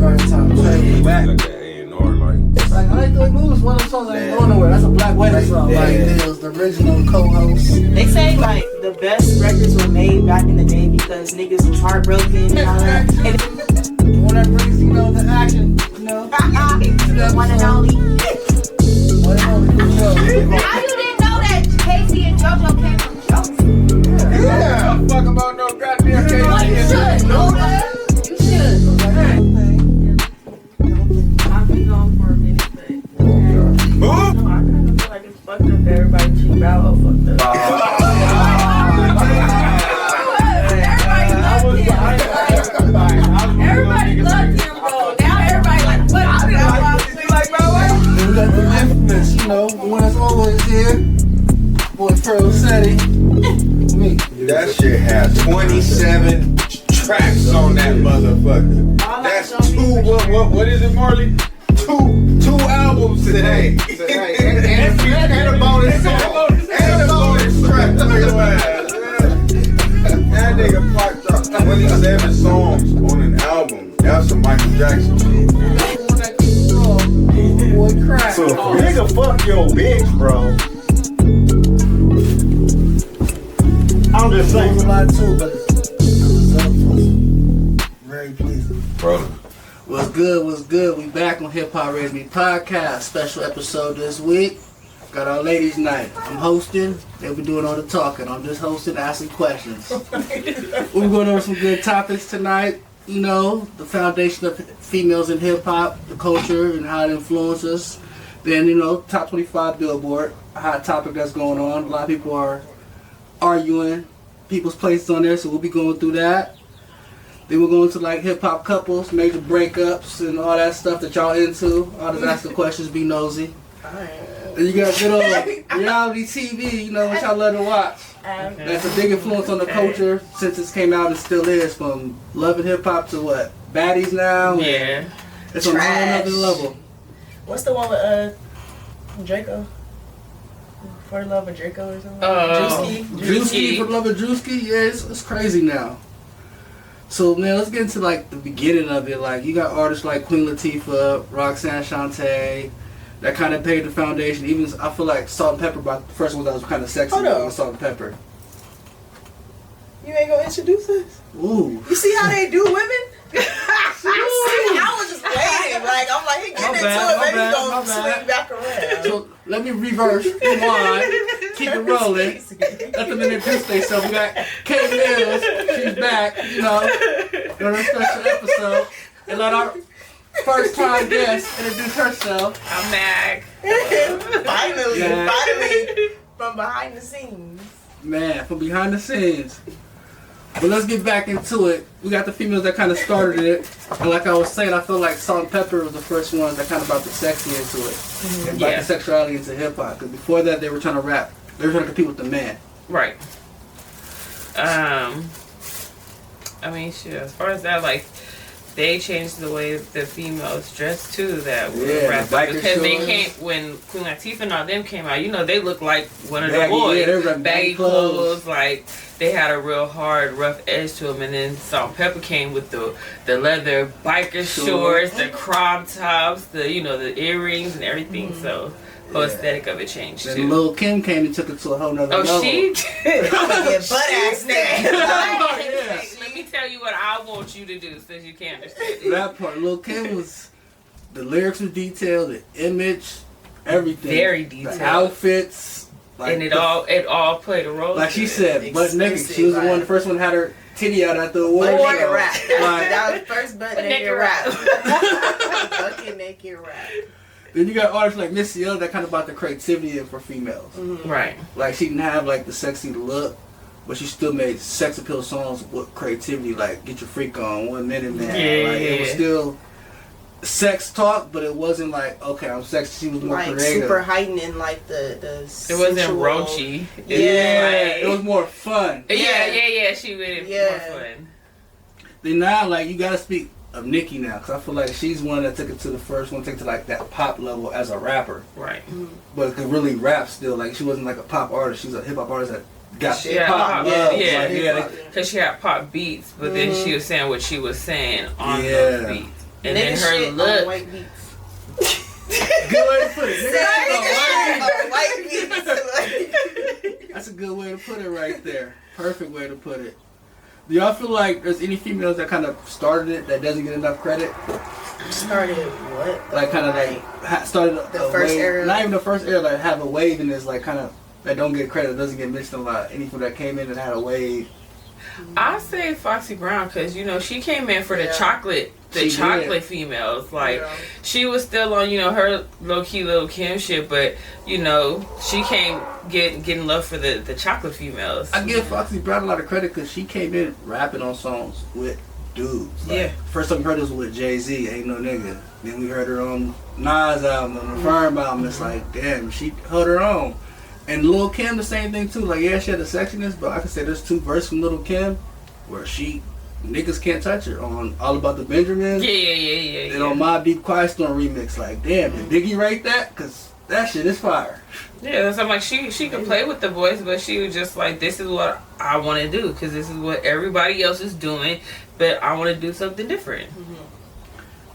first time. Like that A&R, like. Like, I Ain't Move is one of the songs that ain't going nowhere. That's a Black Wedding song. Like, it was the original co-host. They say, like, the best records were made back in the day because niggas was heartbroken and all that. The one that brings, the action, The one and only. One and only, for sure. How you didn't know that Casey and JoJo came from Joseph? Yeah, don't fuck about no goddamn case. Well, you should know that. You should. I'll be gone for a minute, but no, I kind of feel like it's fucked up. Everybody cheap out, all fucked up. Everybody loved him, bro. Now everybody like, what? I We got the infamous, the one that's always here. Boy, Pearl Setti. Me. That shit has 27 tracks on that motherfucker. That's what is it, Marley? Two albums today. And a bonus song. And a bonus track. That nigga fucked up 27 songs on an album. That's some Michael Jackson shit. Boy, crack. So, nigga, fuck your bitch, bro. I'm just It was a saying. lot too, but the result was very pleasing. Bro. What's good? We back on Hip Hop Raise Me Podcast. Special episode this week. Got our ladies' night. I'm hosting. They'll be doing all the talking. I'm just hosting, asking questions. We're going over some good topics tonight. The foundation of females in hip hop, the culture, and how it influences. Then, top 25 Billboard, a hot topic that's going on. A lot of people are arguing people's places on there, so we'll be going through that. Then we're going to like hip hop couples, major breakups, and all that stuff that y'all into. I'll just ask the questions, be nosy. Then you got good old reality TV, which I love to watch. That's a big influence on the culture since it came out and still is. From Love and Hip Hop to what? Baddies now? Yeah. It's on a whole other level. What's the one with Draco? For the Love of Draco or something? Drewski, For the Love of Drewski? Yeah, it's crazy now. So, man, let's get into, like, the beginning of it. Like, you got artists like Queen Latifah, Roxanne Shante, that kind of paid the foundation. Even, I feel like Salt and Pepper, the first one that was kind of sexy was Salt and Pepper. You ain't gonna introduce us? Ooh. You see how they do women? I was just waiting. Like, I'm like, he getting into it, maybe he's gonna swing back around. So, let me reverse, rewind, keep it rolling. Let them introduce themselves. We got Kate Mills, she's back, on a special episode. And let our first time guest introduce herself. I'm back. Finally, from behind the scenes. Man, from behind the scenes. But let's get back into it. We got the females that kind of started it. And like I was saying, I feel like Salt and Pepper was the first ones that kind of brought the sexy into it. And brought the sexuality into hip-hop. Because before that, they were trying to rap. They were trying to compete with the man. Right. I mean, shit, as far as that, like, they changed the way the females dressed too. That were rappers because they came when Queen Latifah and all them came out. They looked like one of the boys. Yeah, they were baggy clothes. Like they had a real hard, rough edge to them. And then Salt and Pepper came with the leather biker shorts, the crop tops, the earrings and everything. So the aesthetic of it changed too. Then Lil' Kim came and took it to a whole nother level. Oh, she? I'm gonna get butt ass Let me tell you what I want you to do since you can't understand. That part, Lil' Kim was, the lyrics were detailed, the image, everything. Very detailed. The outfits. Like and it all played a role. Like she said, butt naked. She was the first one that had her titty out at the award show. Naked rap. That was the first butt naked rap. Fucking naked rap. Then you got artists like Missy Elliott that kind of brought the creativity in for females. Mm-hmm. Right. Like she didn't have like the sexy look, but she still made sex appeal songs with creativity, like Get Your Freak On, 1 Minute Man. It was still sex talk, but it wasn't like, okay, I'm sexy. She was more creative. Super heightening, like the it wasn't raunchy. It was more fun. Yeah. She made it more fun. Then now, like, you gotta speak of Nicki now, because I feel like she's one that took it to the first one, took it to like that pop level as a rapper. Right. But could really rap still. Like, she wasn't like a pop artist. She was a hip hop artist that got pop love. Because she had pop beats, but then she was saying what she was saying on those beats. And then Nigga her shit on look. white beats. Good way to put it. White beats. That's a good way to put it right there. Perfect way to put it. Do y'all feel like there's any females that kind of started it that doesn't get enough credit? Started what? Like kind of like started The a first wave, era. not even the first era, like have a wave and is like kind of that don't get credit, doesn't get mentioned a lot. Anyone that came in and had a wave. I say Foxy Brown because she came in for the Yeah. chocolate She did. females. Like Yeah. she was still on her low key Lil Kim shit, but she came getting love for the chocolate females. I give Foxy Brown a lot of credit because she came in rapping on songs with dudes. Like, Yeah. First time we heard this was with Jay-Z, Ain't No Nigga. Then we heard her on Nas album, on the Firm album. It's like, damn, she held her own. And Lil Kim, the same thing too. Like, yeah, she had the sexiness, but I can say there's 2 verses from Lil Kim where niggas can't touch her on All About the Benjamins. Yeah. And on My Deep Quiet Storm remix. Like, damn, did Biggie write that? Because that shit is fire. Yeah, so I'm like, she could play with the voice, but she was just like, this is what I want to do because this is what everybody else is doing, but I want to do something different.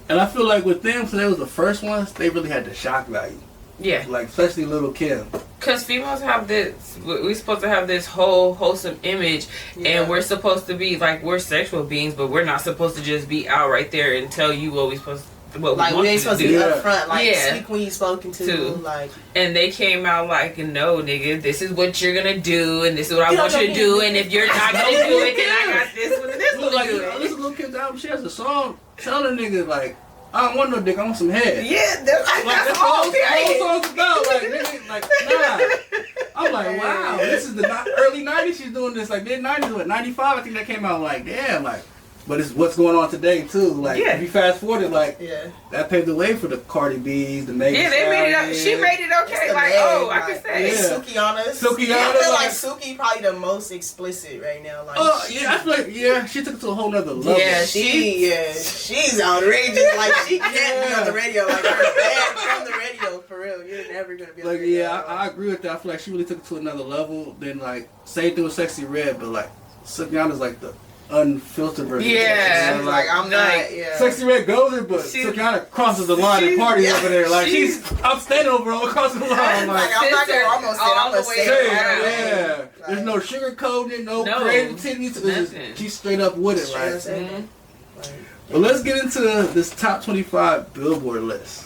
And I feel like with them, so they was the first ones, they really had the shock value. Yeah, Like, especially Lil Kim. because females have this, we're supposed to have this whole wholesome image, and we're supposed to be like, we're sexual beings, but we're not supposed to just be out right there and tell you what we supposed what Like we want we ain't you supposed to to do. be Yeah. upfront. Like Yeah. speak when you spoken to. Too. Like And they came out like, no, nigga, this is what you're gonna do, and this is what I You want don't you to know do, me. and if you're not gonna do it, then I got this one and this one Look, to like, do listen it. to Lil Kim's album, she has a song telling niggas, like, I don't want no dick, I want some head. yeah, that's Like, that's all. the whole song's about. Like, nigga, like, nah. I'm like, wow, this is the early 90s she's doing this. Like, mid-90s, what, 95, I think that came out. Like, damn, like, but it's what's going on today, too. Like, Yeah. if you fast forward it, like, Yeah. that paved the way for the Cardi B's, the Megan Yeah, they made it up. Stallions. She made it It's okay. the Like, man, oh, I like, can say. Yeah. Sukiana. Sukiana, I feel like- like Suki probably the most explicit right now. Like, Oh, yeah, I feel like, yeah, she took it to a whole nother level. Yeah, she's outrageous. Like she can't be on the radio. Like her bad from the radio for real. You're never gonna be on Like, the radio. yeah, I agree with that. I feel like she really took it to another level. Then, like, same thing with Sexy Red, but, like, Sukiana's, like, the unfiltered version. Yeah. So, like I'm not. like, Yeah. Sexy Red goes it, but She's- Sukiana crosses the line and parties yeah, over there. Like, she's- I'm standing over her across the line. I'm Like like, I'm not gonna almost say all I'm the gonna way say hey, it around. right yeah. away. There's no sugarcoating it, no No, creativity. It's just- nothing. She's straight up with it, Straight up right? saying Mhm. that. Like, But let's get into this top 25 Billboard list.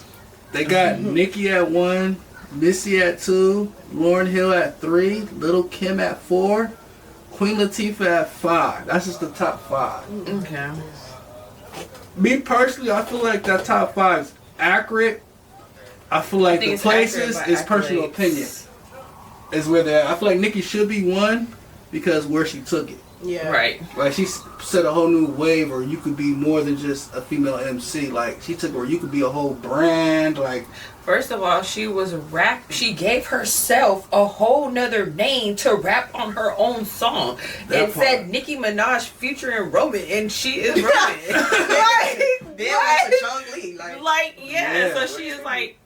They got Nicki at 1, Missy at 2, Lauryn Hill at 3, Lil Kim at 4, Queen Latifah at 5. That's just the top 5. Okay. Me personally, I feel like that top 5 is accurate. I feel like think the it's places accurate by is personal accolades. opinion. Is where they're at. I feel like Nicki should be 1 because where she took it. yeah. Right. Like she set a whole new wave where you could be more than just a female MC. Like she took where you could be a whole brand. Like First of all, she was rap. She gave herself a whole nother name to rap on her own song. That It part. said Nicki Minaj featuring Roman, and she is Roman. Right. Then What? went to Chung Lee. Like Yeah, so she is like,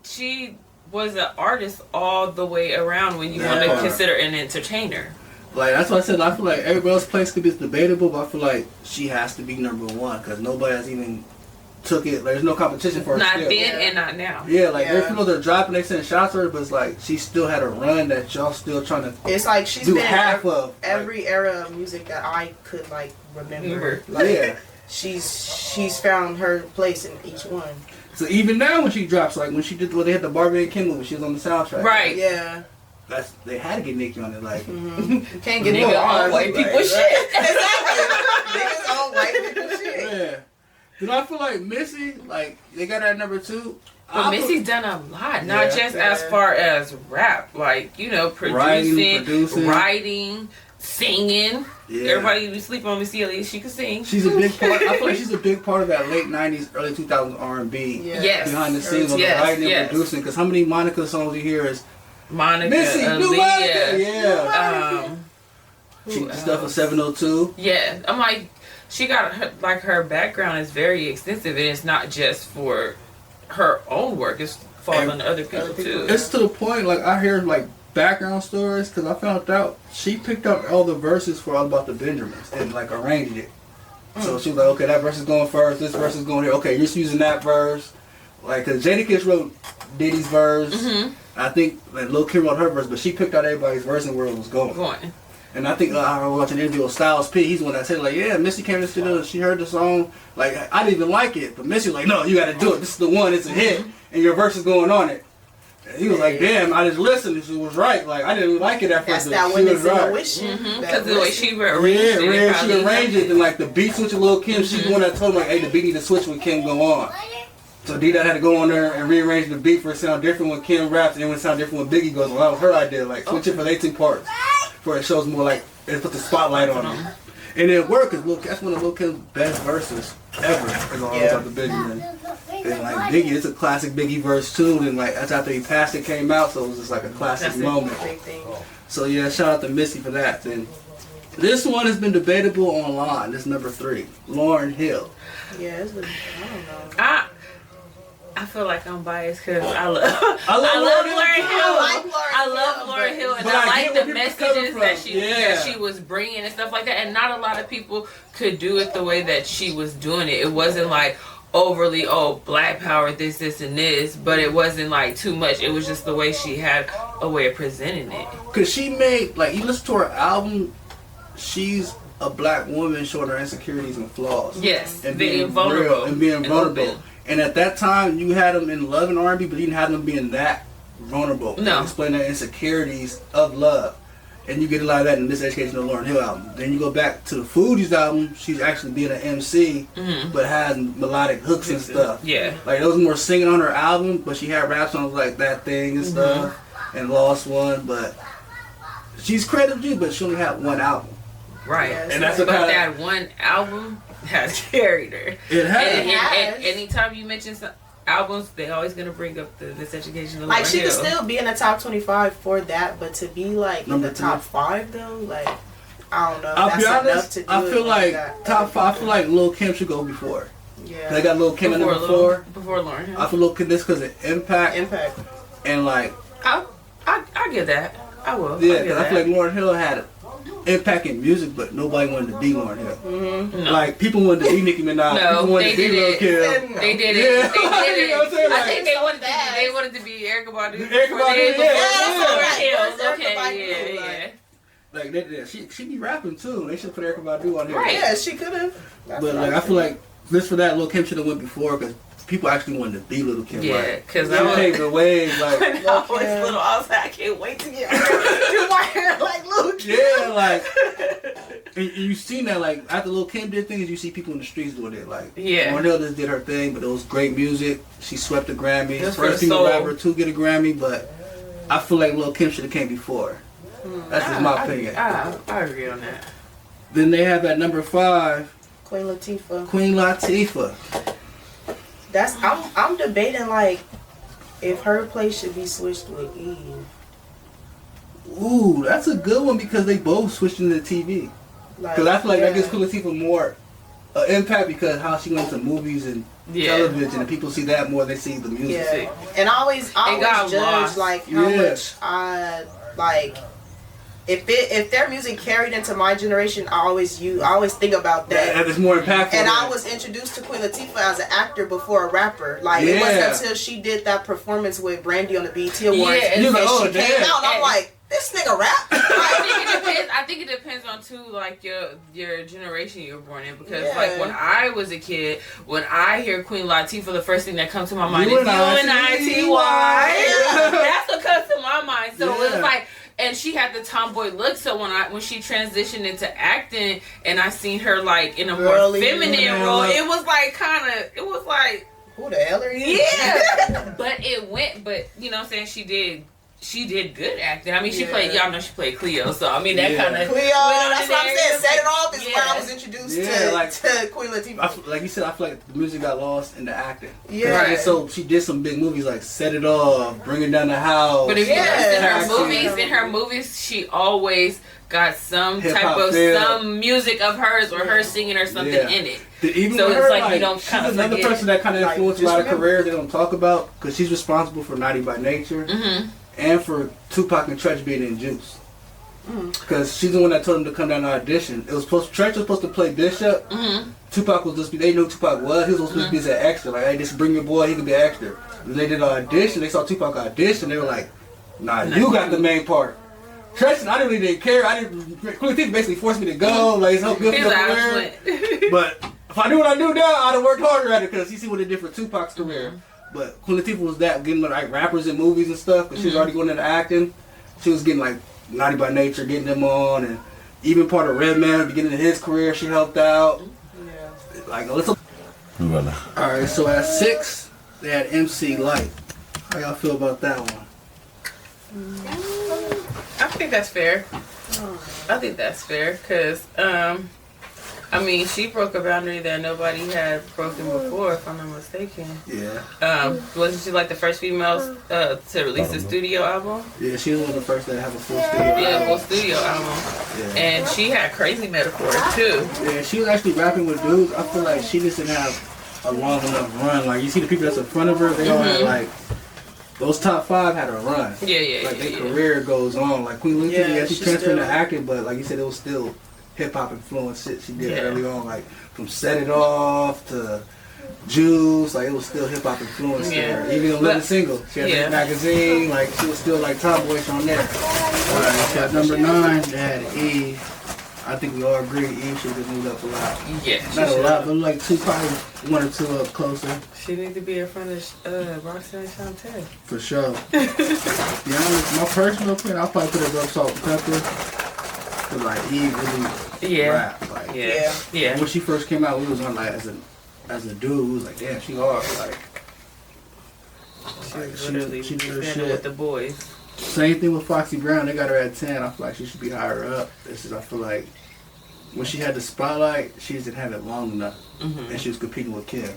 she was an artist all the way around when you That want to part. consider an entertainer. Like that's what I said. I feel like everybody else's place could be debatable, but I feel like she has to be number 1 because nobody has even took it. Like, there's no competition for her. Not still. then and not now. Yeah, like there's Yeah. people that are dropping, they send shots at her, but it's like she still had a run that y'all still trying to it's like she's do been in half of. every era of music that I could like remember. Remember. Like, yeah. She's found her place in each one. So even now when she drops, like when she did, well, they had the Barbie and Ken movie, she was on the soundtrack. Right. Yeah. That's they had to get Nicki on it. Like You can't get Nigga no on ours. white people Right. shit. Exactly. Niggas on white people shit. yeah. But I feel like Missy, like they got her at number 2. But Missy's done a lot, not Yeah. just as Yeah. far as rap, like, you know, Writing, producing, producing. writing, singing. Yeah. Everybody be sleep on Missy, at least she can sing. She's a big part. I feel like she's a big part of that late '90s, early 2000s R&B. Yeah. Yes. Behind the scenes on Yes, the writing yes. and producing. Because how many Monica songs you hear is Monica, Missy, new Monica, yeah. who She stuff with else? 702. Yeah, I'm like, she got her, like, her background is very extensive, and it's not just for her own work. It's falls And on other people too. It's to the point, like I hear like background stories because I found out she picked up all the verses for All About the Benjamins and like arranged it. So she was like, okay, that verse is going first, this verse is going here. Okay, you're just using that verse. Like, cause Jadakiss wrote Diddy's verse. I think like Lil' Kim wrote her verse, but she picked out everybody's verse and where it was going. And I think I was watching an interview with Styles P. He's the one that said like, yeah, Missy came to the studio, she heard the song. Like, I didn't even like it, but Missy was like, no, you got to do it. This is the one. It's a hit, and your verse is going on it. And he was like, damn, I just listened. And she was right. Like, I didn't like it at first. That's that she when was it's right. intuition. Because the way she arranged it. She arranged it. And like the beat switch with Lil' Kim, she's the one that told me like, hey, the beat need to switch when Kim go on. So D-Dot had to go on there and rearrange the beat for it to sound different when Kim raps and then when it sound different when Biggie goes. Well, that was her idea. Like, switch it for the 18 parts. For it shows more like, it put the spotlight on them. And it worked because that's one of Lil' Kim's best verses ever. Is all about the Biggie. And like Biggie, it's a classic Biggie verse too. And like that's after he passed, it came out, so it was just like a classic moment. So yeah, shout out to Missy for that. And this one has been debatable online. This is number 3, Lauryn Hill. Yeah, I don't know. I feel like I'm biased because I love Lauryn Hill. I love Lauryn Hill, and I like the messages that she was bringing and stuff like that. And not a lot of people could do it the way that she was doing it. It wasn't like overly black power, this and this, but it wasn't like too much. It was just the way she had a way of presenting it. Cause she made like you listen to her album, she's a black woman showing her insecurities and flaws. Yes, and being vulnerable and being vulnerable. And at that time, you had them in love and R&B, but you didn't have them being that vulnerable. No. Explain their insecurities of love. And you get a lot of that in this Education of Lauryn Hill album. Then you go back to the Foodies album, she's actually being an MC, but has melodic hooks and stuff. Yeah. Like, there was more singing on her album, but she had rap songs like That Thing and stuff, and Lost One, but she's credited you, but she only had one album. Right. Yes. And that's that one album has carried her. It has. And anytime you mention some albums, they always gonna bring up this Education of Lauryn Like she Hill. could still be in the top 25 for that, but to be like in the top 5 though, like I don't know. I'll be honest. Enough to do I feel like that. top 5. I feel like Lil' Kim should go before. Yeah. They got Lil' Kim in number 4. Before Lauryn Hill. I feel Lil' Kim this because of impact. And like I get that. I will. Yeah, because I feel like Lauryn Hill had impact in music, but nobody wanted to be Lauryn Hill. No. Like people wanted to be Nicki Minaj. No, people wanted to be Lil' Kim. They did it. Yeah. They did You know what I'm it. saying? I think they wanted to be Erykah Badu. Erykah Badu, Yeah. Like she be rapping too. They should put Erykah Badu on here. Right. Yeah, she could have. But like I feel like this for that, Lil' Kim should have went before because people actually wanted to be Lil' Kim. Yeah, because I take the wave like. When I was little, I was like, I can't wait to get do my hair like Lil' Kim. Yeah, like. And you seen that, like, after Lil' Kim did things, you see people in the streets doing it. Like, Lauryn Hill just did her thing, but it was great music. She swept the Grammys. First female rapper to get a Grammy, but I feel like Lil' Kim should have came before. That's just my opinion. I agree on that. Then they have at number 5, Queen Latifah. Queen Latifah. That's I'm debating like if her place should be switched with Eve. Ooh, that's a good one because they both switched into TV. Because I feel like that gives Queen Latifah more impact because how she went to movies and television, and people see that more than they see the music. Yeah. And I always judge like how much I like. If their music carried into my generation, I always think about that. And it's more impactful. And I was introduced to Queen Latifah as an actor before a rapper. Like it wasn't until she did that performance with Brandy on the BET Awards and she came out, and I'm like, this nigga rap. I think it depends on too, like your generation you were born in. Because like when I was a kid, when I hear Queen Latifah, the first thing that comes to my mind is U-N-I-T-Y. That's what comes to my mind. So it was like. And she had the tomboy look, so when she transitioned into acting, and I seen her like in a more feminine role, it was like who the hell are you? Yeah, but you know what I'm saying, she did good acting. I mean, she played, y'all know she played Cleo, so I mean that kind of Cleo. That's what I'm saying. Set It Off is where I was introduced to Queen Latifah. Like you said, I feel like the music got lost in the acting. Yeah. Right. So she did some big movies like Set It Off, Bringing Down the House. But if you listen in her movies, she always got some type of some music of hers or her singing or something in it. Even so it's her, like you don't she's another person that kind of influenced a lot of careers they don't talk about because she's responsible for Naughty by Nature and for Tupac and Treach being in Juice. Because she's the one that told him to come down to audition. It was Trench was supposed to play Bishop. Tupac was just, they knew who Tupac was. He was supposed to be an extra. Like, hey, just bring your boy, he could be an extra. When they did an audition, they saw Tupac audition, they were like, nah, you got the main part. Trench, I really didn't care. Queen Latifah basically forced me to go. Like, it's so good for the career. But if I knew what I knew now, I'd have worked harder at it because you see what it did for Tupac's career. But Queen Latifah was that, getting like rappers in movies and stuff, because she was already going into acting. She was getting like Naughty by Nature, getting them on, and even part of Redman, beginning of his career, she helped out. Yeah. Like, let's. Alright, so at 6, they had MC Light. How y'all feel about that one? I think that's fair. Because, I mean, she broke a boundary that nobody had broken before, if I'm not mistaken. Yeah. Wasn't she like the first female to release a studio album? Yeah, she was one of the first that have a full studio album. Yeah, full studio album. Yeah. And she had crazy metaphors too. Yeah, she was actually rapping with dudes. I feel like she just didn't have a long enough run. Like, you see the people that's in front of her, they all had like, those top 5 had a run. Yeah. Like, their career goes on. Like, Queen Latifah, she transferred into acting, but like you said, it was still hip-hop influence shit she did early on, like from Set It Off to Juice, like it was still hip-hop influence there. Even the living single, she had that magazine, like she was still like tomboyish on there. Alright, so at number 9, they had Eve. I think we all agree Eve should have moved up a lot. Yeah, not a lot, but like probably 1 or 2 up closer. She need to be in front of Roxanne Shante. For sure. To be honest, my personal opinion, I'll probably put her up Salt and Pepper. But like Eve really rap. Like, yeah. When she first came out, we was on like as a dude, we was like, damn, she hard. Like she literally she did her shit with the boys. Same thing with Foxy Brown. They got her at 10. I feel like she should be higher up. I feel like when she had the spotlight, she just didn't have it long enough, and she was competing with Kim.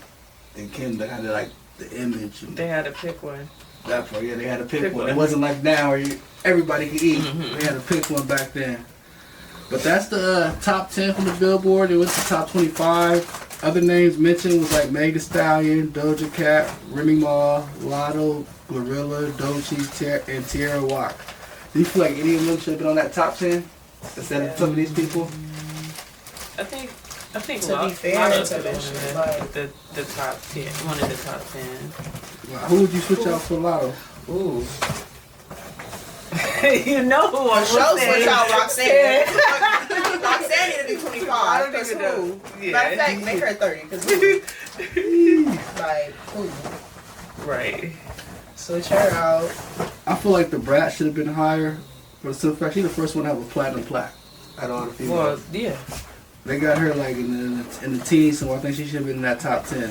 And Kim, they had like the image. And they had to pick one. That part, yeah, they had to pick one. It wasn't like now where everybody could eat. They had to pick one back then. But that's the top 10 from the Billboard. It was the top 25. Other names mentioned was like Meg Thee Stallion, Doja Cat, Remy Ma, Lotto, Glorilla, Doechii, and Tierra Whack. Do you feel like any of them should have been on that top 10 instead of some of these people? I think to be fair, Lotto should have like the top 10, one of the top 10. Who would you switch out for Lotto? Ooh. You know who I'm switch out Roxanne. Roxanne need to be 25. I don't even know. Matter of fact, make her 30. Cause like, right. Switch her out. I feel like the Brat should have been higher, but the simple fact she's the first one to have a platinum plaque out of all the females. Well, yeah. They got her like in the teens, so I think she should have been in that top 10.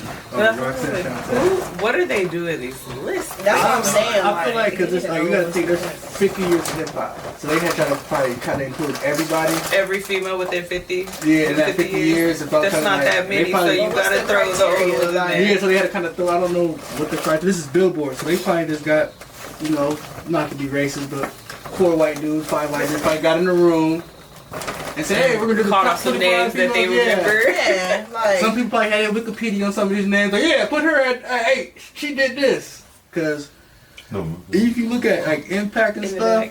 What are they doing these lists? That's what I'm saying. I feel like because it's like you gotta think there's 50 years of hip hop, so they had to probably kind of include everybody. Every female within 50. Yeah, in that 50 years. That's not that many, so you gotta throw the old ones in there. Yeah, so they had to kind of throw. I don't know what the criteria. This is Billboard, so they probably just got, not to be racist, but 4 white dudes, 5 white dudes, probably got in the room. And said, hey, we're gonna do the top some names that they remember. Yeah, like some people probably had a Wikipedia on some of these names. Like, yeah, put her at 8. She did this. Cause if you look at like Impact and stuff,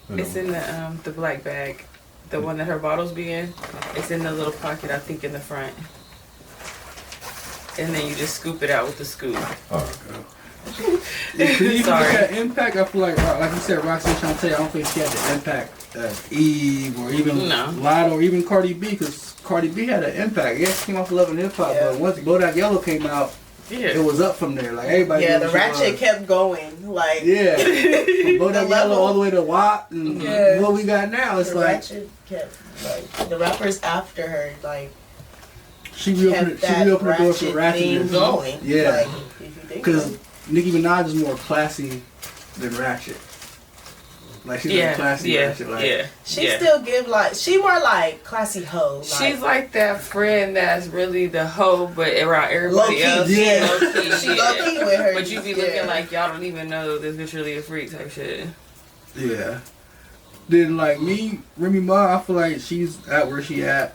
it's in the black bag, the one that her bottles be in. It's in the little pocket, I think, in the front. And then you just scoop it out with the scoop. If you look at Impact, I feel like you said, Roxanne Shante, I don't think she had the impact of Eve or even Lotto or even Cardi B, because Cardi B had an impact. Yeah, she came off Love and Hip Hop, but once Bodak Yellow came out, it was up from there. Like everybody. Yeah, the ratchet kept going. Like from Bodak Yellow all the way to WAP and what we got now. It's the like ratchet kept like the rappers after her like. She reopened the door for ratchet going. Yeah, because Nicki Minaj is more classy than ratchet. Like she's a classy ratchet. Like, she still give like she more like classy hoe. Like, she's like that friend that's really the hoe, but around everybody else. Yeah, low key, she low key with her. But you be looking like y'all don't even know this bitch really a freak type shit. Yeah. Then like me, Remy Ma, I feel like she's at where she at.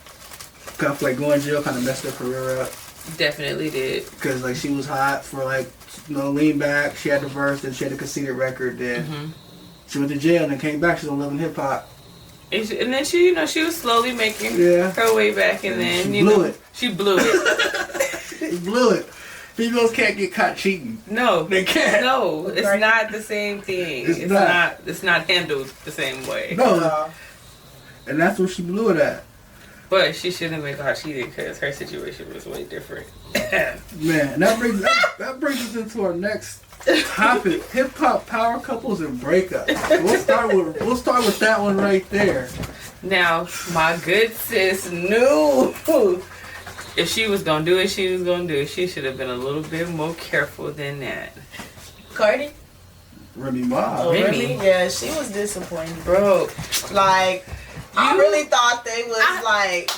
Cause I feel like going to jail kind of messed her career up. Definitely did. Cause like she was hot for like Lean Back. She had the verse, then she had the Conceited record. Then she went to jail and then came back. She's on Love and Hip Hop. And then she, she was slowly making her way back, and then she blew it. She blew it. Females can't get caught cheating. No, they can't. No, it's not the same thing. It's not. It's not handled the same way. No, and that's what she blew it at. But she shouldn't have been caught cheating because her situation was way different. Man, that brings us into our next topic: hip hop power couples and breakups. We'll start with that one right there. Now, my good sis knew if she was gonna do it, she was gonna do it. She should have been a little bit more careful than that. Cardi? Remy Ma. Oh, Remy? Yeah, she was disappointing. Bro. Like, I really thought they was like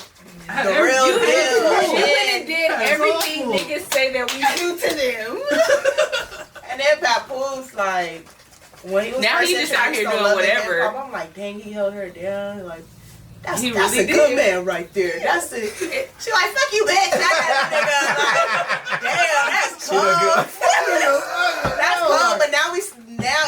the real deal. She went and did everything niggas say that we do to them. And then Papoose, like, when he was now he just out here doing whatever. I'm like, dang, he held her down. Like, that's really a good man right there. That's it. She like, fuck you, bitch. That nigga. Like, damn, that's cool. That's cool. But now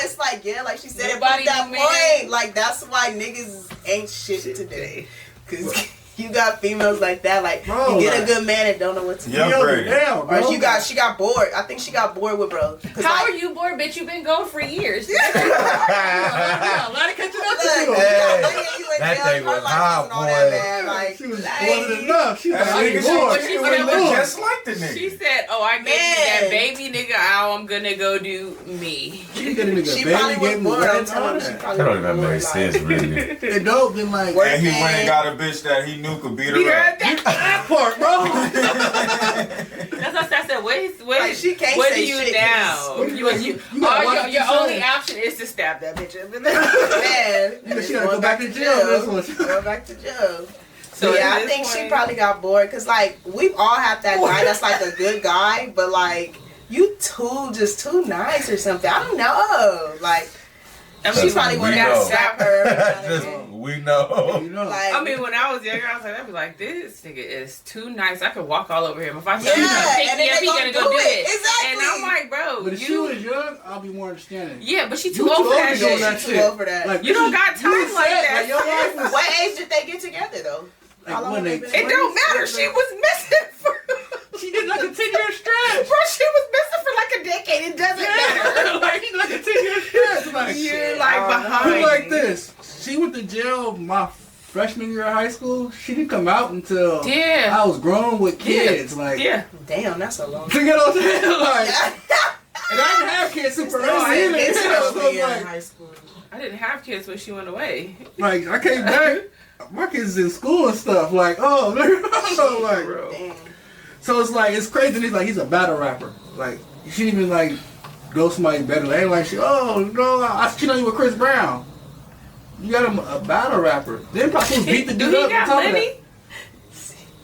it's like, yeah, like she said, about that point. Like, that's why niggas ain't shit today. Because you got females like that, like, bro, you get a good man and don't know what to do. Yeah, or she got bored. I think she got bored with bro. How are you bored, bitch? You've been gone for years. A lot of catching up to do. That thing was hot, boy. Like, she was bored enough. She was just like the nigga. She said, "Oh, I gave you that baby nigga out. I'm gonna go do me." She got a nigga she baby, probably gave was him bored. the I'm telling you, she probably that don't was even bored, make sense, really. It don't been like. And he went and got a bitch that he knew could beat her up. That part, bro. That's what I said. Like, she can't what say do you shit. now? Your only option is to stab that bitch up. Man, she gotta go back to jail. Go back to jail. So yeah, I think she probably got bored because like we've all had that guy that's like a good guy, but like you just too nice or something. I don't know. Like she probably wanted to stab her. We know. Like, I mean, when I was younger, I was like, I'd be like, this nigga is too nice. I could walk all over him. If I tell him to pick me up, he gonna go do it. Exactly. And I'm like, bro, but if she was young, I'll be more understanding. Yeah, but she too old for that shit. She too old for that. Like, you don't got time like that. Your life was, what age did they get together though? like when they it don't matter. She was missing for. She did like a 10-year stretch. Bro, she was missing for like a decade. It doesn't matter. Like like a 10-year stretch. Like you're like behind. Be like this. She went to jail my freshman year of high school. She didn't come out until I was grown with kids. Like damn, that's a long. You know what I'm saying? Like, and I didn't have kids super early either. High school. I didn't have kids when she went away. Like I came back, my kids is in school and stuff. Like like, bro. Damn. So it's like it's crazy. He's a battle rapper. Like she didn't even like go somebody better. They ain't like I cheated on you with Chris Brown. You got him a battle rapper. Then Papoose beat the dude up. He got money?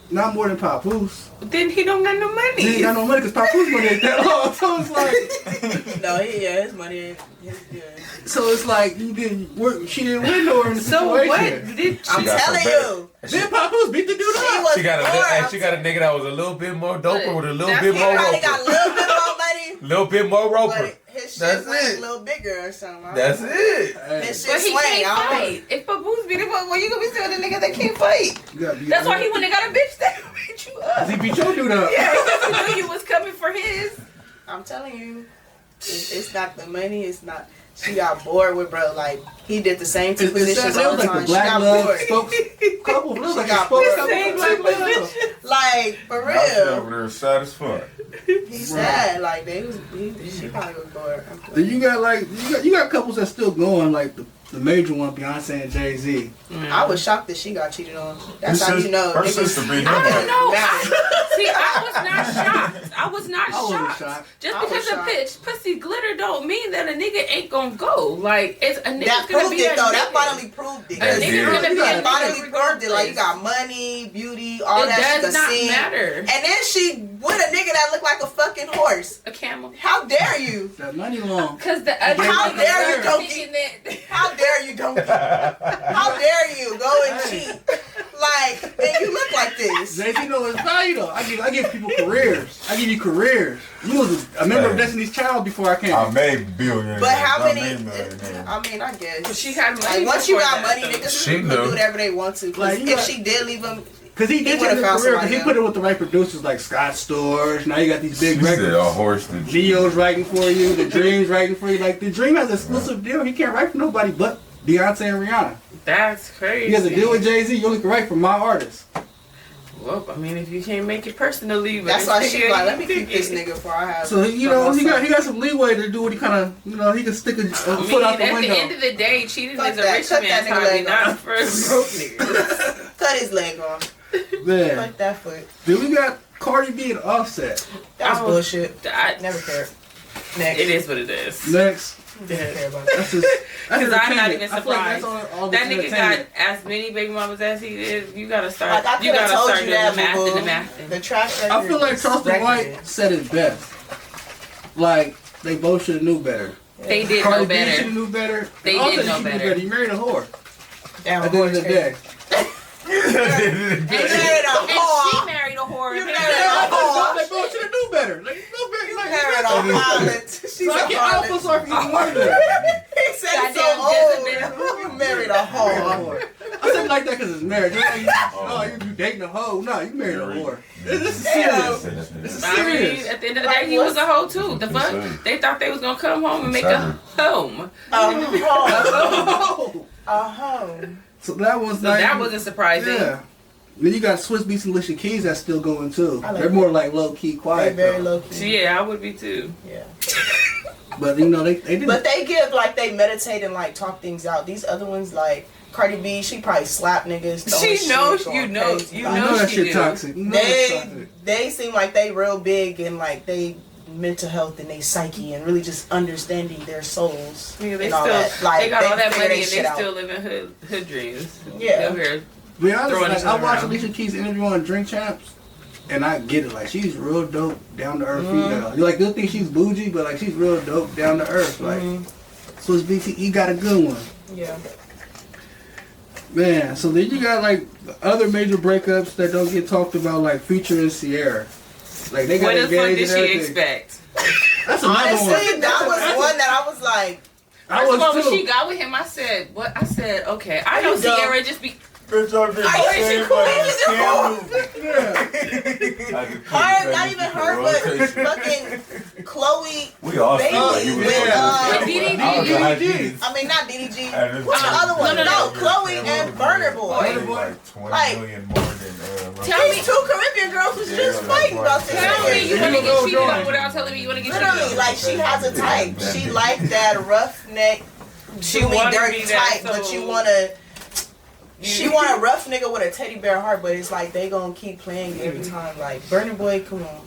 Not more than Papoose. Then he don't got no money. He ain't got no money because Papoose money ain't that long. So it's like no, his money ain't good. So it's like you didn't work. She didn't win nowhere in the situation. So what did I'm telling you? Then Papoose beat the dude up. She got a nigga that was a little bit more doper with a little bit more roper. He probably got a little bit more money. Little bit more roper. His shit went a little bigger or something. That's it. His shit but he swing. can't fight. If Papoose beat him up, well, you gonna be still the nigga that can't fight. That's why he went and got a bitch that beat you up. He beat your dude up. Yeah, because he knew you was coming for his. I'm telling you, it's not the money. It's not. She got bored with bro. Like he did the same two positions all the time. She got bored. She got bored. Like for real. Over there sad as fuck. He sad. Like she probably was bored. Then you got couples that's still going, like the major one, Beyonce and Jay-Z. I was shocked that she got cheated on. That's how you know. Her sister be I don't know. See, I was not shocked. I was not shocked. Just because a bitch pussy glitter don't mean that a nigga ain't gonna go. Like it's a nigga that gonna proved be it a though. nigga. That finally proved it. A nigga gonna be a finally nigga proved it. Like you got money, beauty, all that. It does not matter. And then she with a nigga that looked like a fucking horse. A camel. How dare you? That money long. Because the how dare you don't get? How dare you don't get? How dare you go and cheat? Like, and you look like this. Jay-Z knows his value though. I give people careers. I give you careers. You was a member of Destiny's Child before I came. I made billions. But how many? millionaires. I mean, I guess. But she had money. Like, once you got before money, that, niggas She can knew. do whatever they want to. Like, If she did leave him, Cause he did would've take his found career, somebody he else. put it with the right producers like Scott Storch. Now you got these big She said records. a horse to Leo's writing for you, The Dream's writing for you. Like The Dream has an exclusive deal. He can't write for nobody but Beyonce and Rihanna. That's crazy. He has a deal with Jay-Z. You only can write for my artist. Well, I mean, if you can't make it personally, that's why she like, let me keep this nigga before I have. So he got some leeway to do what he kind of he can stick a foot out the at window. the end of the day, cheating Fuck is a that. rich Cut that man's nigga hobby, leg not off. for broke niggas. Cut his leg off. Man, Like that foot. then we got Cardi B and Offset. That was Oh, bullshit. I- Never cared. Next. It is what it is. Next, Didn't care about that. that's just Because I'm not even entertainment. I feel like surprised. that's all That this nigga got entertainment. as many baby mamas as he did. You gotta start. Like, I you could have gotta told start you doing that, the math boo-boo. and the math. The trash record. I feel like is Charleston record. White said it best. Like they both should have knew better. They did Cardi know B should better. have knew better. They Offset did know should knew better. You married a whore. Damn, At the end of the day. You married a And she whore. married a whore. You man. married a whore. They both should have knew better. Like, no better. You Like, married a harlot. She's So a I feel harlot. sorry for you more than that. He said it's Goddamn so Jezebel. old. You married a whore. I said it like that because it's marriage. It's like, you dating a hoe. No, you married a whore. This is serious. This is I mean, serious. at the end of the day, he was a hoe too. The fuck? They thought they was gonna come home and make a home. A hoe. Oh. A hoe. So that was So like, that wasn't surprising. yeah. Then you got Swiss Beats and Alicia Keys that's still going too. I like They're more like low key, They quiet. very though. low key. Yeah, I would be too. Yeah. But you know they didn't. But they give like they meditate and like talk things out. These other ones like Cardi B, she probably slap niggas. throw She shit, knows going you know crazy. you Like, you know that she shit do. toxic. You know it's They toxic. they seem like they real big and like they mental health and they psyche and really just understanding their souls. Nigga, they and all still that. Like, they got all that figure money they and shit they out. still living hood dreams. Yeah. Over here. To be honest, Throwing like, each I other watched around. Alicia Keys interview on Drink Champs, and I get it. Like she's real dope, down to earth Mm-hmm. female. You like you'll think she's bougie, but like she's real dope, down to earth. Like Swiss Beats, he got a good one. Yeah. Man, so then you got like other major breakups that don't get talked about, like Future and Sierra. Like they got What the fuck engaged did and she everything. expect? That's another Honestly, one. that was one that I was like, I First of all, was when she too. got with him, I said, "What?" I said, "Okay, I know you dumb? Sierra just be." Bitch, I've been I saying ain't cool. like She's a Yeah. her, not even her, but fucking Chloe. We all Baby, feel like he was with, going uh, to DDG. I don't know how she I mean, not DDG. And What's the it's- other one? no, No, no. Chloe and Burner Boy. like 20 Like- million more than Tell me, These two Caribbean girls was Yeah, just like fighting about this. tell me, you shit. want to Go get cheated on join. without telling me you want to get cheated Literally, on. like she has a type. She like that roughneck, She do me wanna dirty be that, type, but so- you wanna. She want a rough nigga with a teddy bear heart, but it's like they gonna keep playing you every time. Like Burner Boy, come on.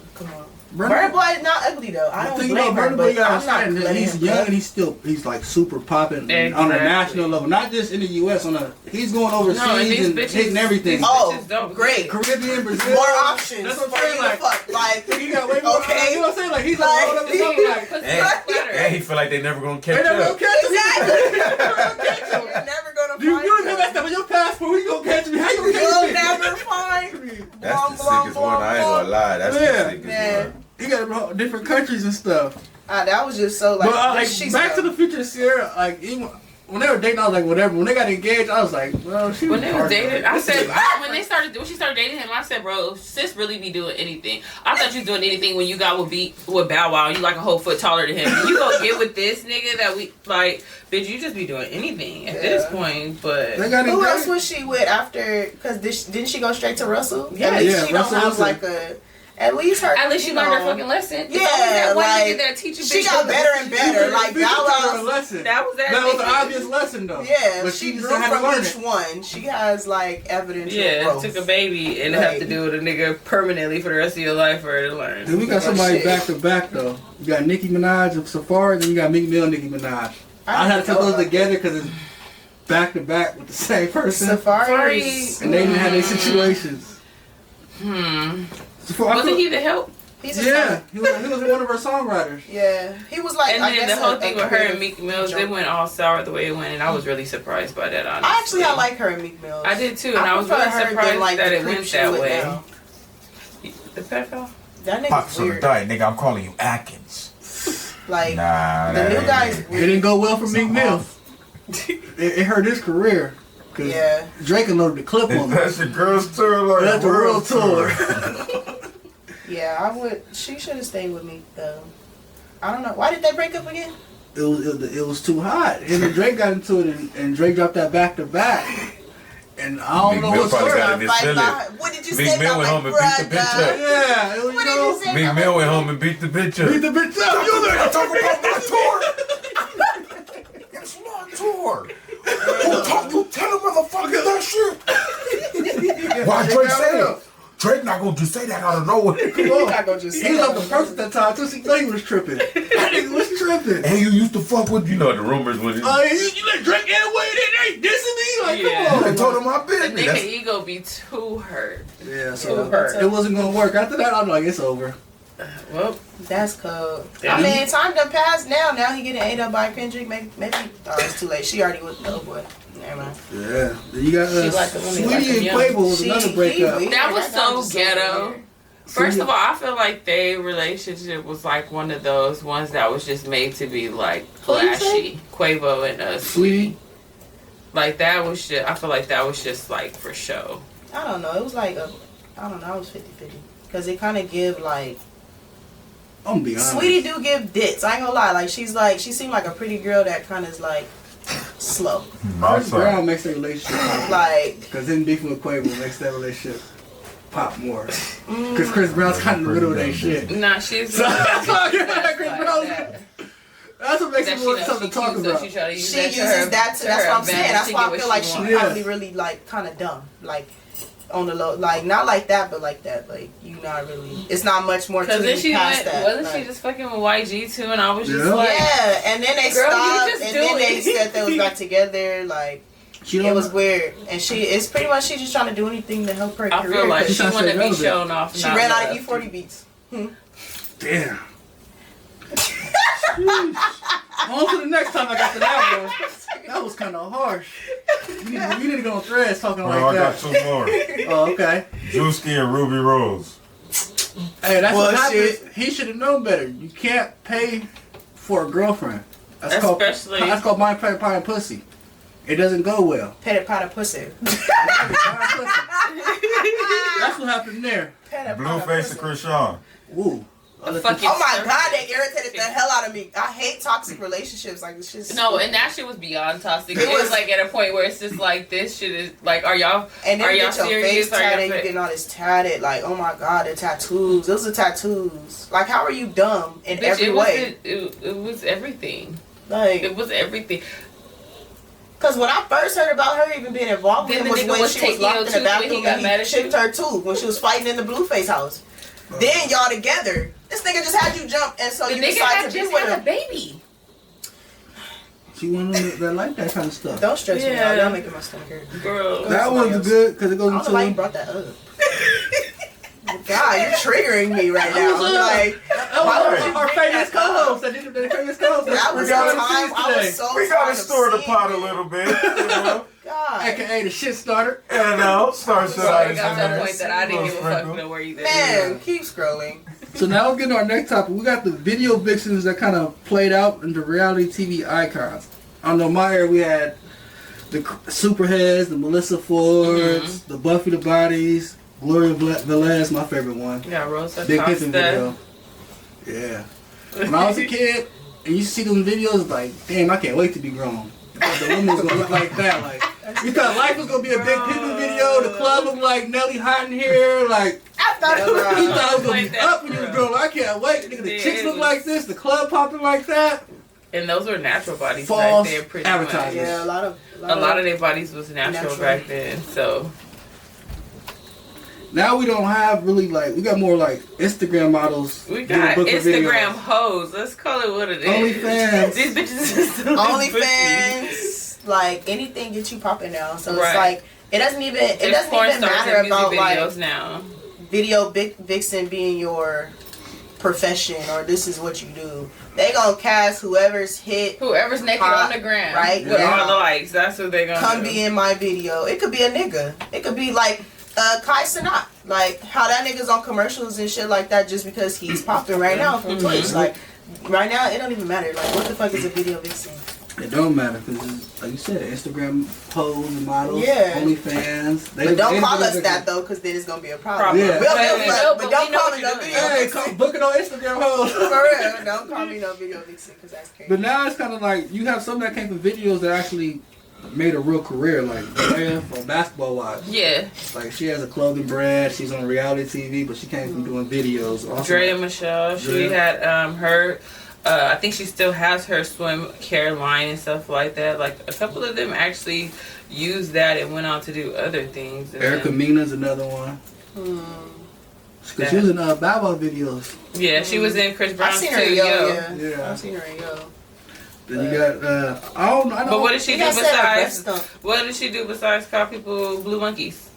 Burner Boy is not ugly though. I The don't thing blame about her, Burna Boy, but you gotta I'm not understand that letting he's him young cook. and he's like super popping on a Exactly. national level, not just in the U.S. He's going No, and overseas these and bitches- hitting everything. Oh, Bitches don't. great. Caribbean, Brazil. More options That's what for I'm saying. you to Like fuck. Like, he got way more. okay. You know what I'm saying? Like he's Like, like all up his own. Like And he feel like they never gonna they catch never gonna up. catch him. Exactly. You're never gonna You find have me. that stuff on your passport. We gonna catch me. How you gonna You'll catch me? never find me. That's the sickest one. I ain't gonna lie. That's Yeah. the sickest Man. one. He got different countries and stuff. That was just so like. But like she's back to the Future Sierra, like even when they were dating, I was like whatever. When they got engaged, I was like, well, she When was they was hard, dating, bro. I said when she started dating him, I said, bro, sis really be doing anything. I thought you was doing anything when you got with Bow Wow. You like a whole foot taller than him. You gonna get with this nigga that we like, bitch? You just be doing anything at this point. But They got Who else engaged. was she with after? Because didn't she go straight to Russell? Yeah, at least yeah, she Russell don't have Wilson. like a. At least her. at least she you learned her know, fucking lesson. It's Yeah, always that one like, nigga that teaches she got better and better. Like Future taught her a that lesson. That was That was an nigga. obvious lesson though. Yeah, but she just grew had to from learn each it. one. She has like evidential Yeah, growth. took a baby and have to Like- deal with a nigga permanently for the rest of your life for her to learn. Then we got Yeah, somebody shit. back to back though. You got Nicki Minaj of Safari, then you got Meek Mill and Nicki Minaj. I had to put those together because it's back to back with the same person, Safari. and they didn't have their situations. Hmm. Safari, Wasn't he the help? He's a Yeah, he was one of her songwriters. Yeah, he was like. And I then guess the whole a thing with her and Meek creative Mills, joke. it went all sour the way it went, and I was really surprised by that. Honestly, I like her and Meek Mills. I did too, and I was prefer really her than, surprised like, that the it creep went she that with way. now. The pedophile. That Pops nigga's on the weird. diet, nigga. I'm calling you Atkins. Like Nah, the new guy's It weird. didn't go well for Meek Mill. It hurt his career. Cause Yeah. Drake unloaded the clip on him. That's your girl's tour, like That's the world tour. Yeah, I would. She should have stayed with me though. I don't know. Why did they break up again? It was too hot. Him and Drake got into it, and Drake dropped that back to back. And I don't Meek know Mill what's probably going got on. it. Fight Philly. by- What did you Meek say Mill about went my home and beat the bitch brother? up. Yeah, it was, What did you say? Meek about Mill my- went home and beat the bitch up. beat the bitch up. You there? Talk about my tour. It's my tour. You tell a motherfucker that shit. Why Drake say it? Drake not gonna just say that out of nowhere. You're not gonna just He say was that. off the first at that time too. So you know he was tripping. That nigga was tripping. And you used to fuck with, you know, the rumors when he, You let Drake get away with it. They dissing me. Like, Yeah. come I on. told him my The business. nigga That's- ego be too hurt. Yeah, Too so hurt. it wasn't gonna work. After that, I'm like, it's over. Well, That's cold. Yeah. I mean, time done passed now. Now he getting ate up by Kendrick. Maybe. Oh, it's too late. She already with the old boy. Never mind. Yeah. Then you got She like the woman Sweetie like them and young. Quavo was another breakup. he- that was that guy so was ghetto. weird. First of all, I feel like their relationship was like one of those ones that was just made to be like Who you flashy. Quavo and Sweetie. Like that was just, I feel like that was just like for show. I don't know. It was like I don't know. It was 50-50. Because it kind of give like. I'm gonna be honest. Sweetie do give dits. I ain't gonna lie. Like she seemed like a pretty girl that kind of is like slow. My Chris Brown son. makes that relationship pop. Like Because him beefing with Quavo makes that relationship pop more. Because Chris Brown's kind of in the middle of that shit. Nah, she's So that's why Chris like Brown. that. That's what makes That it she more knows something to she talk used, so about. she try to use she that uses to her, that to. to That's her what I'm saying. advantage That's to why get I what feel she like she wants. Yeah. probably really like kind of dumb. Like on the low, like not like that, but like that. Like you not really. It's not much more to Because then it she past went, that. wasn't like, she just fucking with YG too? And I was just Yeah. like, yeah, and then they Girl, you stopped, just and do then they it. said they was back together. Like She it don't- was weird, and it's pretty much she just trying to do anything to help her I career. feel like 'cause she trying to wanted stay to be relevant. shown off. she not ran out of left. E40 beats. Damn. On to the next time I got to that one. That was kind of harsh. You need to go on threads talking Bro, I like got that. two more. Oh, okay. Drewski and Ruby Rose. Hey, that's what Bullshit. happens. He should have known better. You can't pay for a girlfriend. Especially- That's called mind pie and pussy. It doesn't go well. Petty pot of pussy. That's what happened there. Petty pot of Blueface and pussy. Krishan. Ooh. Fucking Oh my god, they irritated the hell out of me. I hate toxic relationships. Like this shit's No, stupid. and that shit was beyond toxic. It It was was- like at a point where it's just like this shit is like, are y'all And then are you y'all get your serious? face Are y'all tatted, you fit? getting all this tatted. Like, oh my god, the tattoos. Those are tattoos. Like, how are you dumb in Bitch, every it was way? it was everything. Like, It was everything. because when I first heard about her even being involved Then with the him nigga was when was she was taking locked your in the tooth when he bathroom got and mad he at chipped you? her tooth when she was fighting in the Blueface house. Then y'all together. This nigga just had you jump, and so The you nigga decide had to be just with had a him. baby. She one of them that like that kind of stuff. Don't stress me Yeah. out. Y'all making my stomach hurt. Girl. That somebody one's else. good because it I goes don't know why you into. brought that up. God, you're triggering me right now. was, Like, Our famous co-host. The famous co-host. that was the time I was so We gotta tired of stir the seeing pot a it. little bit. You know? God. AKA the shit starter. And start So shit I out got to the of point that I didn't give a fuck no where either. Man, keep scrolling. So now let's get to our next topic. We got the video vixens that kind of played out into reality TV icons. I know my era we had the Superheads, the Melissa Fords, the Buffy the Bodies, Gloria Velez, my favorite one. Yeah, Rosa Big Pimpin' Costa. video. Yeah. When I was a kid and you see them videos, like, damn, I can't wait to be grown. Because the woman was gonna look like that, like. You thought life was gonna be a big Pimpin' video. The club looked like Nelly hot in here, like. I thought it was. You thought it was gonna Like be that, up when you was bro. grown. I can't wait. Nigga, the Yeah, chicks it look was- like this, the club popping like that. And those were natural bodies False back then, pretty advertising. much. Yeah, a lot of their bodies was natural back then, so. Now we don't have really like we got more like Instagram models. We doing got booking Instagram videos. hoes. Let's call it what it is. OnlyFans. These bitches is still pussy. OnlyFans, like anything gets you popping now. So it's Right. like it doesn't even There's porn stars matter and music about videos like now. video vixen being your profession or this is what you do. They gonna cast whoever's naked on the ground, right? With all the likes. That's what they gonna come do. be in my video. It could be a nigga. It could be like Kai Cenat, like how that nigga's on commercials and shit like that just because he's popping right now from Twitch. Like right now, it don't even matter. Like what the fuck is a video vixen? It don't matter because, like you said, Instagram pose and models, Yeah. OnlyFans. But don't call us that though, because then it's gonna be a problem. Yeah. But don't call me no video Hey, vixen. book it on Instagram hoes. For real, don't call me no video vixen because that's crazy. But now it's kind of like you have some that came from videos that actually made a real career, like Drea from Basketball Wives. Yeah. Like she has a clothing brand, she's on reality TV, but she came from doing videos. Also, Drea Michelle, she had her. I think she still has her swim care line and stuff like that. Like a couple of them actually used that and went on to do other things. Erica Mina's another one. Cause she was in Bow Wow videos. Yeah, she was in Chris Brown's I've seen her too. Yeah, I've seen her in Yo. Then you got I don't know. But what did she do besides? What did she do besides call people blue monkeys?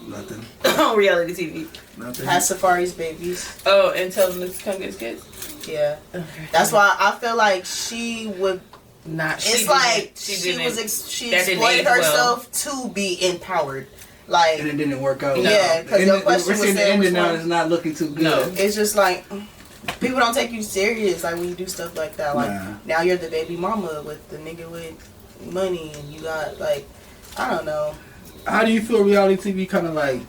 Nothing. On reality TV. Nothing. Has Safari's babies. Oh, and tell them to come get his kids. Yeah, Okay. that's why I feel like she would. Not. It's like she exploited herself to be empowered. Like, and it didn't work out. Yeah, because your question we're was seeing the saying ending which now. one? It's not looking too good. No. It's just like people don't take you serious. Like when you do stuff like that. Like now you're the baby mama with the nigga with money, and you got like I don't know. How do you feel reality TV kind of like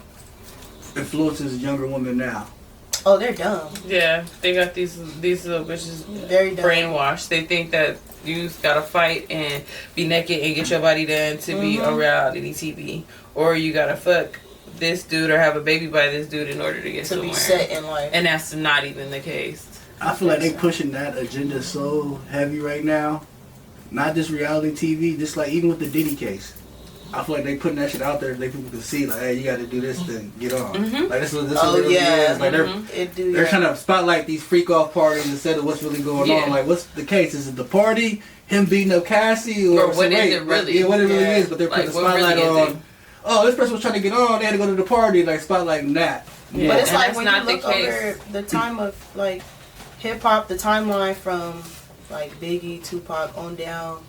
influences younger women now? Oh, they're dumb. Yeah, they got these little bitches Very dumb. brainwashed. They think that you gotta fight and be naked and get your body done to be a reality TV, or you gotta fuck this dude or have a baby by this dude in order to get To somewhere. be set in life. And that's not even the case. I feel like they pushing that agenda so heavy right now. Not just reality TV, just like even with the Diddy case. I feel like they putting that shit out there so people can see, like, hey, you got to do this to get on. Like this is what it really is. Like they're trying to spotlight these freak off parties instead of what's really going on. Like, what's the case? Is it the party, him beating up Cassie, or what is it really? Yeah, what it really is. But they're putting the spotlight on. Oh, this person was trying to get on. They had to go to the party, like spotlighting that. Yeah. But it's and like when not you look over the time of like hip hop, the timeline from like Biggie, Tupac on down.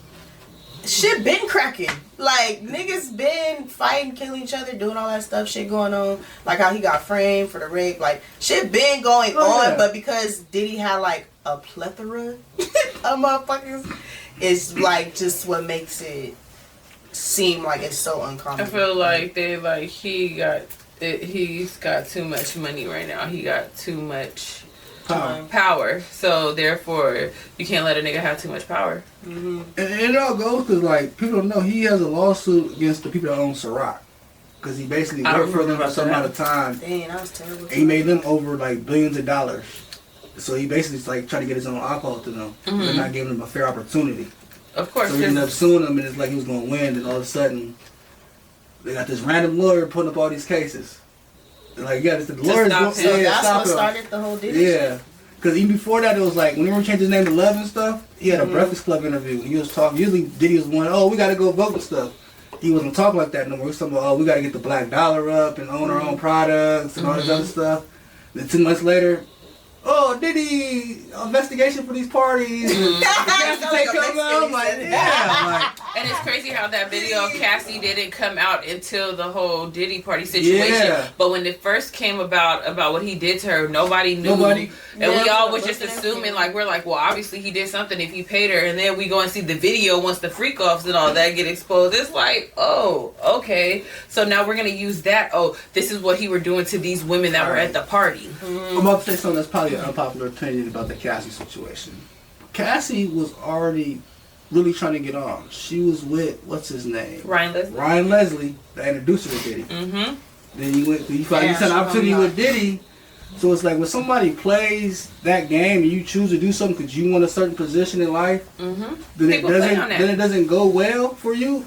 Shit been cracking. Like, niggas been fighting, killing each other, doing all that stuff, shit going on. Like how he got framed for the rape. Like, shit been going on, but because Diddy had like a plethora of motherfuckers, it's like just what makes it seem like it's so uncommon. I feel like he's got too much money right now. He got too much power. So therefore, you can't let a nigga have too much power. And it all goes because like people don't know he has a lawsuit against the people that own Ciroc because he basically worked for them for some amount of time. Dang, that was terrible. And he made them over like billions of dollars. So he basically is like trying to get his own alcohol to them. They're not giving him a fair opportunity. Of course. So he ended up suing them, and it's like he was going to win. And all of a sudden, they got this random lawyer putting up all these cases. They're like, yeah, the lawyer's going to So that's stop what him. started the whole Diddy Yeah. Because even before that, it was like, whenever he changed his name to Love and stuff, he had a Breakfast Club interview. He was talking, usually Diddy was one, oh, we got to go vote and stuff. He wasn't talking like that no more. He was talking about, oh, we got to get the black dollar up and own our own products and all this other stuff. Then 2 months later, oh, Diddy, investigation for these parties. I'm like, damn. And it's crazy how that video of Cassie didn't come out until the whole Diddy party situation. Yeah. But when it first came about what he did to her, nobody knew. And we all was just assuming, like, we're like, well, obviously he did something if he paid her. And then we go and see the video once the freak offs and all that get exposed. It's like, oh, okay. So now we're going to use that. Oh, this is what he were doing to these women that were at the party. I'm about to say something that's probably an unpopular opinion about the Cassie situation. Cassie was already really trying to get on. She was with, what's his name? Ryan Leslie, that introduced her to Diddy. Then you find an opportunity with Diddy. So it's like when somebody plays that game and you choose to do something because you want a certain position in life, then it doesn't go well for you.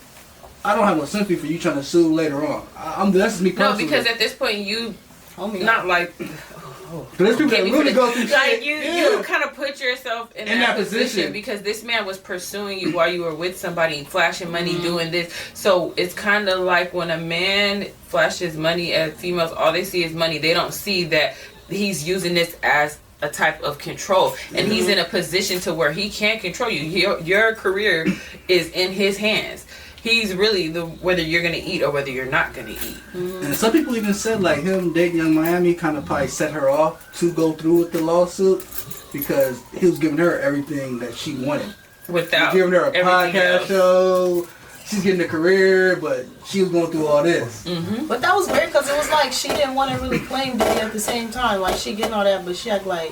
I don't have no sympathy for you trying to sue later on. That's just me personally. No, because at this point you not like. But there's people that really go through like shit. you kind of put yourself in that position because this man was pursuing you while you were with somebody, flashing money, doing this. So it's kind of like when a man flashes money at females, all they see is money. They don't see that he's using this as a type of control, and he's in a position to where he can't control you. Your career is in his hands. He's really whether you're gonna eat or whether you're not gonna eat. And some people even said like him dating Young Miami kind of probably set her off to go through with the lawsuit because he was giving her everything that she wanted. Without giving her a podcast else. show, she's getting a career, but she was going through all this. Mm-hmm. But that was weird because it was like she didn't want to really claim Diddy at the same time. Like she getting all that, but she act like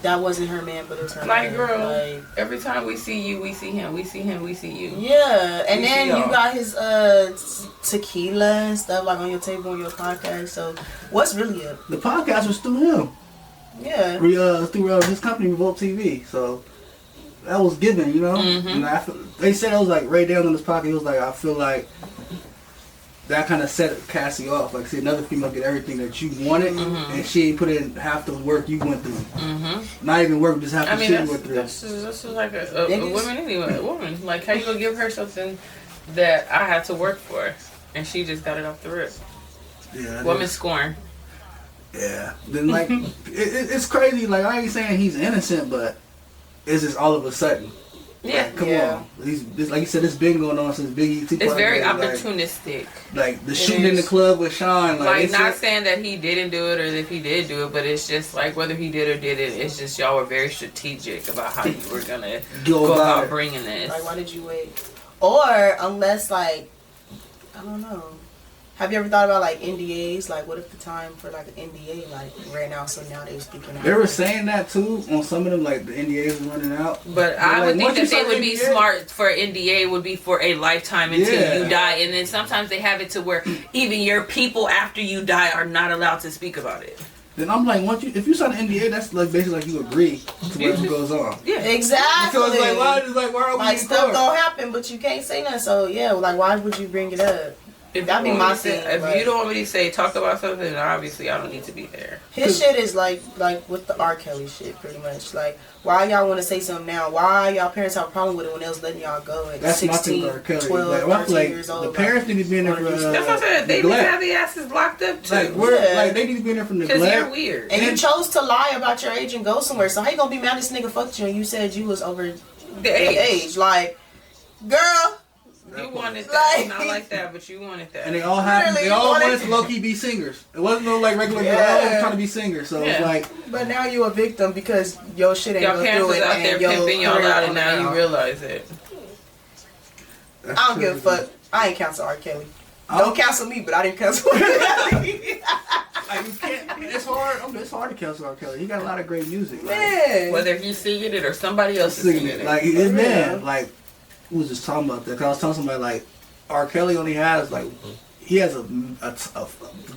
that wasn't her man, but it was her Like, man. girl, Like, every time we see you, we see him. We see him, we see you. yeah, and We then see you y'all. got his tequila and stuff like on your table on your podcast. So what's really up? The podcast was through him. Yeah. Through his company, Revolt TV. So that was given, you know. Mhm. And they said it was like Ray Down on this podcast. He was like, I feel like that kind of set Cassie off. Like, see, another female get everything that you wanted, and she ain't put in half the work you went through. Mm-hmm. Not even work, just half the I mean, shit you went through. that's just like a woman anyway. A woman. Like, how you gonna give her something that I had to work for, and she just got it off the rip? Yeah, Woman scorn. Yeah. Then like, it's crazy. Like, I ain't saying he's innocent, but it's just all of a sudden. Yeah. Like, come Yeah. on. Like you said, it's been going on since Biggie. Tupac, It's very like, opportunistic. Like the shooting in the club with Sean. Like, not saying that he didn't do it or if he did do it, but it's just like whether he did or didn't, it's just y'all were very strategic about how you were gonna go about bringing this. Like, why did you wait? Or unless like, I don't know. Have you ever thought about like NDAs? Like, what if the time for like an NDA like ran out, so now they're speaking out? They were saying that too on some of them, like the NDAs were running out. But I like, would think once you that they sign would be NDA smart for NDA would be for a lifetime until Yeah. you die, and then sometimes they have it to where even your people after you die are not allowed to speak about it. Then I'm like, if you sign an NDA, that's like basically like you agree to what goes on. Yeah, Exactly. So it's like, why are we like in stuff court? gonna happen, but you can't say nothing. So yeah, like why would you bring it up? That'd be my thing. If like, you don't want me to say talk about something, then obviously I don't need to be there. his shit is like with the R. Kelly shit, pretty much. Like, why y'all want to say something now? Why y'all parents have a problem with it when they was letting y'all go at That's my thing 16, with R. Kelly. 12, Like, I feel 13 like years old? the parents need to be in there for That's what I said. They need to neglect. have the asses locked up too. Like, like they need to be in there for Because you're neglect. weird. And you chose to lie about your age and go somewhere. So how you gonna be mad this nigga fucked you and you said you was over The age. age? Like, girl, You wanted that. Like- Not like that, but you wanted that. And they all had, Literally they all wanted- wanted to low key be singers. It wasn't no like regular girls. They all was trying to be singers. So it's Yeah. like, but now you a victim because your shit ain't Your go parents through was it out and there your pimping y'all career out, on and the now you ground. realize it. that's I don't true. give a fuck. I ain't cancel R. Kelly. I Don't cancel me, but I didn't cancel R. Kelly. Like, you can't. It's hard. It's hard to cancel R. Kelly. He got a lot of great music. Like, Man. Whether he's singing it or somebody else is singing singing it. it. Like his man. Like, we was just talking about that. Cause I was telling somebody like, R. Kelly only has like, he has a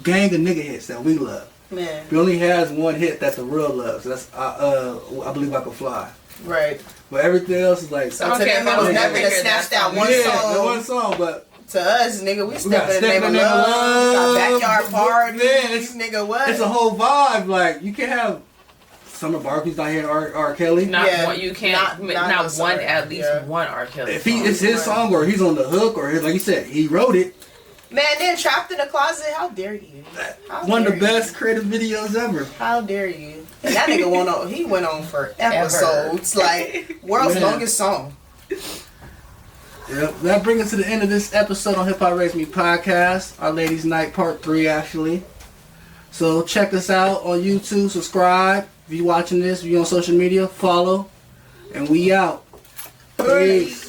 gang of nigga hits that we love. Man. He only has one hit that the world loves. That's I Believe I Can Fly. Right. But everything else is like, So to them, it was never to snatch that one yeah, song. the one song. But To us, nigga, we got stepping in the name of love. Got backyard parties. Man, it's- Nigga, what? it's a whole vibe. Like, you can't have Summer Barkley's not hearing R. Kelly. Not Yeah, one. You can't. not Not, no one. song. At least Yeah. one R. Kelly. If he, song. it's his song, or he's on the hook, or like you said, he wrote it. Man, then Trapped in the Closet, how dare you? How One of the dare you? best creative videos ever. How dare you? And that nigga went on for episodes. Like, world's Man. longest song. Yep. That brings us to the end of this episode on Hip Hop Raised Me podcast. Our Ladies Night Part 3, actually. So check us out on YouTube. Subscribe. If you're watching this, if you're on social media, follow. And we out. Peace.